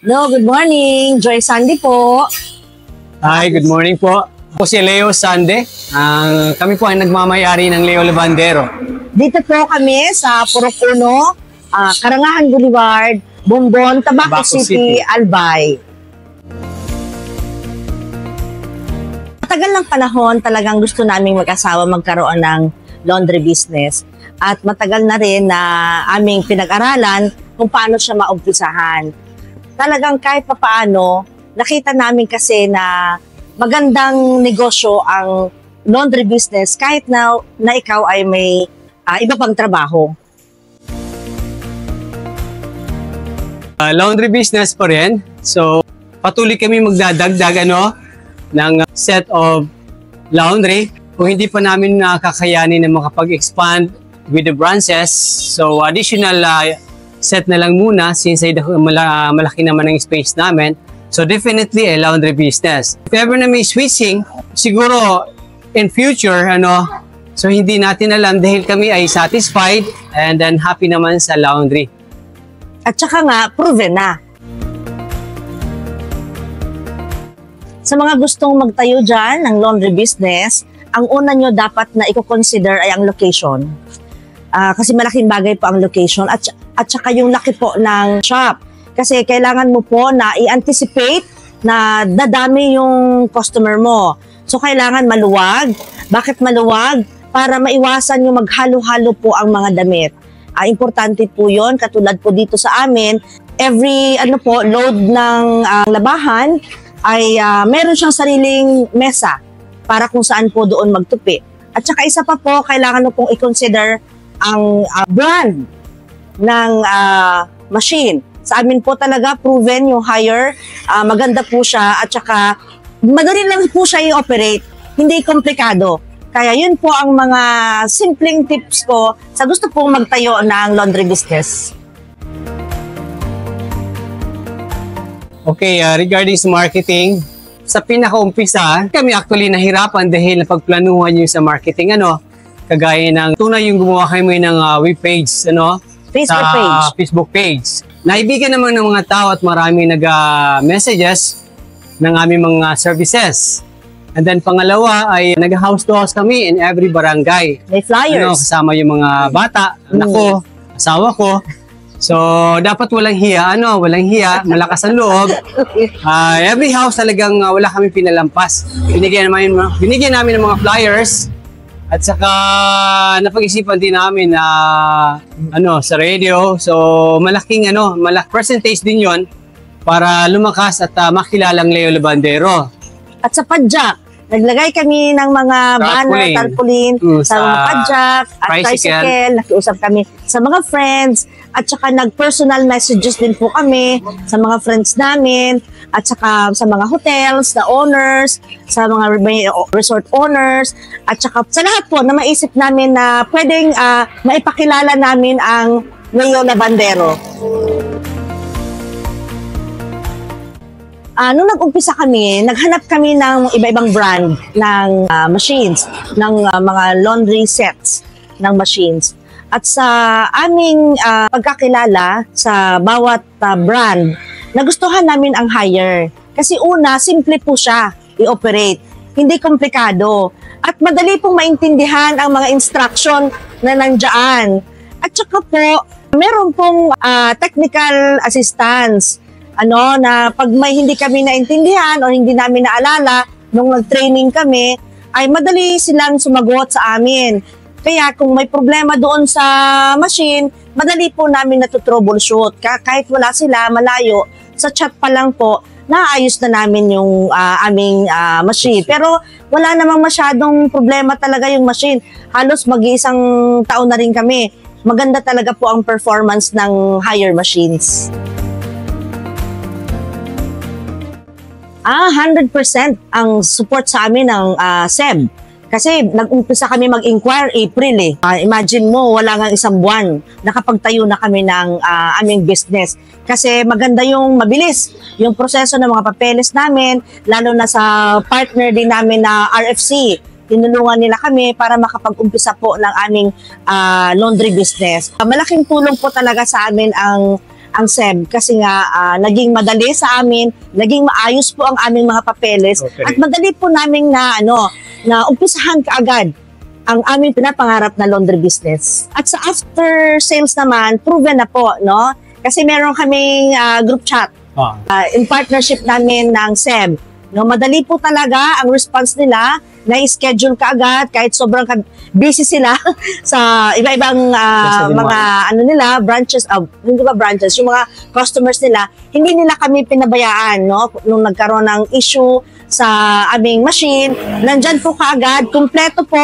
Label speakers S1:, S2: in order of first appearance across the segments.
S1: Hello, good morning. Joy Sandy po.
S2: Hi, good morning po. Ako si Leo Sande. Kami po ay nagmamayari ng Leo Lavandero.
S1: Dito po kami sa Purok Uno, Karangahan Boulevard, Bumbon, Tabaco City, Albay. Matagal ng panahon talagang gusto naming mag-asawa magkaroon ng laundry business. At matagal na rin na aming pinag-aralan kung paano siya maumpisahan. Talagang kahit papaano, nakita namin kasi na magandang negosyo ang laundry business kahit na ikaw ay may iba pang trabaho.
S2: Laundry business pa rin. So, patuloy kami magdadagdag ng set of laundry. Kung hindi pa namin nakakayanin na makapag-expand with the branches, so additional set na lang muna since ay malaki naman ang space namin. So definitely a laundry business. If ever na may switching, siguro in future, so hindi natin alam dahil kami ay satisfied and then happy naman sa laundry.
S1: At saka nga, proven na. Sa mga gustong magtayo dyan ng laundry business, ang una nyo dapat na i-consider ay ang location. Kasi malaking bagay po ang location at saka yung laki po ng shop. Kasi kailangan mo po na i-anticipate na dadami yung customer mo. So kailangan maluwag. Bakit maluwag? Para maiwasan yung maghalo-halo po ang mga damit. Importante po yun. Katulad po dito sa amin, every load ng labahan ay meron siyang sariling mesa para kung saan po doon magtupi. At saka isa pa po, kailangan mo pong i-consider ang brand ng machine. Sa amin po talaga proven yung hire, maganda po siya at saka madali lang po siya i-operate, hindi komplikado. Kaya yun po ang mga simpleng tips ko sa gusto pong magtayo ng laundry business.
S2: Okay, regarding sa marketing, sa pinaka-umpisa, kami actually nahirapan dahil napagplanuhan yung sa marketing, kagaya ng tunay yung gumawa kami ng web page, Facebook page. Naibigan naman ng mga tao at marami nag-messages ng aming mga services. And then pangalawa ay nag-house to house kami in every barangay.
S1: May flyers.
S2: Kasama yung mga bata, anak ko, asawa ko. So, dapat walang hiya, malakas ang loob. Every house talagang wala kami pinalampas. Binigyan namin ng mga flyers. At saka napag-isipan din namin na sa radio. So malaking percentage din 'yon para lumakas at makilalang Leo Lavandero.
S1: At sa padjak, naglagay kami ng mga banner, tarpaulin sa mga padjak at tricycle. Nakiusap kami sa mga friends at saka nag-personal messages din po kami sa mga friends namin at saka sa mga hotels, the owners, sa mga resort owners at saka sa lahat po na maisip namin na pwedeng maipakilala namin ang Leo Lavandero. Nung nag-umpisa kami, naghanap kami ng iba-ibang brand ng machines, ng mga laundry sets ng machines. At sa aming pagkakilala sa bawat brand, nagustuhan namin ang hire. Kasi una, simple po siya i-operate. Hindi komplikado. At madali pong maintindihan ang mga instruction na nandiyan. At saka po, meron pong technical assistance. Na pag may hindi kami naintindihan o hindi namin naalala nung nag-training kami, ay madali silang sumagot sa amin. Kaya kung may problema doon sa machine, madali po namin na-troubleshoot. Kahit wala sila, malayo, sa chat pa lang po, naayos na namin yung aming machine. Pero wala namang masyadong problema talaga yung machine. Halos mag-iisang taon na rin kami. Maganda talaga po ang performance ng hire machines. 100% ang support sa amin ng SEB. Kasi nag-umpisa kami mag-inquire April eh. Imagine mo, wala nga isang buwan, nakapagtayo na kami ng aming business. Kasi maganda yung mabilis, yung proseso ng mga papeles namin, lalo na sa partner din namin na RFC. Tinulungan nila kami para makapag-umpisa po ng aming laundry business. Malaking tulong po talaga sa amin ang ang SEB kasi nga naging madali sa amin, naging maayos po ang aming mga papeles at madali po namin na umpisahan kaagad ang aming pinapangarap na laundry business. At sa after sales naman, proven na po, no? Kasi meron kaming group chat in partnership namin ng SEB. No, madali po talaga ang response nila, na-schedule kaagad kahit sobrang busy sila sa iba-ibang mga branches, hindi ba branches, yung mga customers nila, hindi nila kami pinabayaan, no? Nung nagkaroon ng issue sa aming machine, nandyan po kaagad, kumpleto po,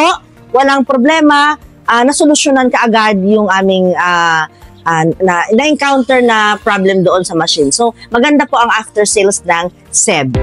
S1: walang problema, nasolusyonan kaagad yung aming na-encounter na problem doon sa machine. So, maganda po ang after sales ng SEB.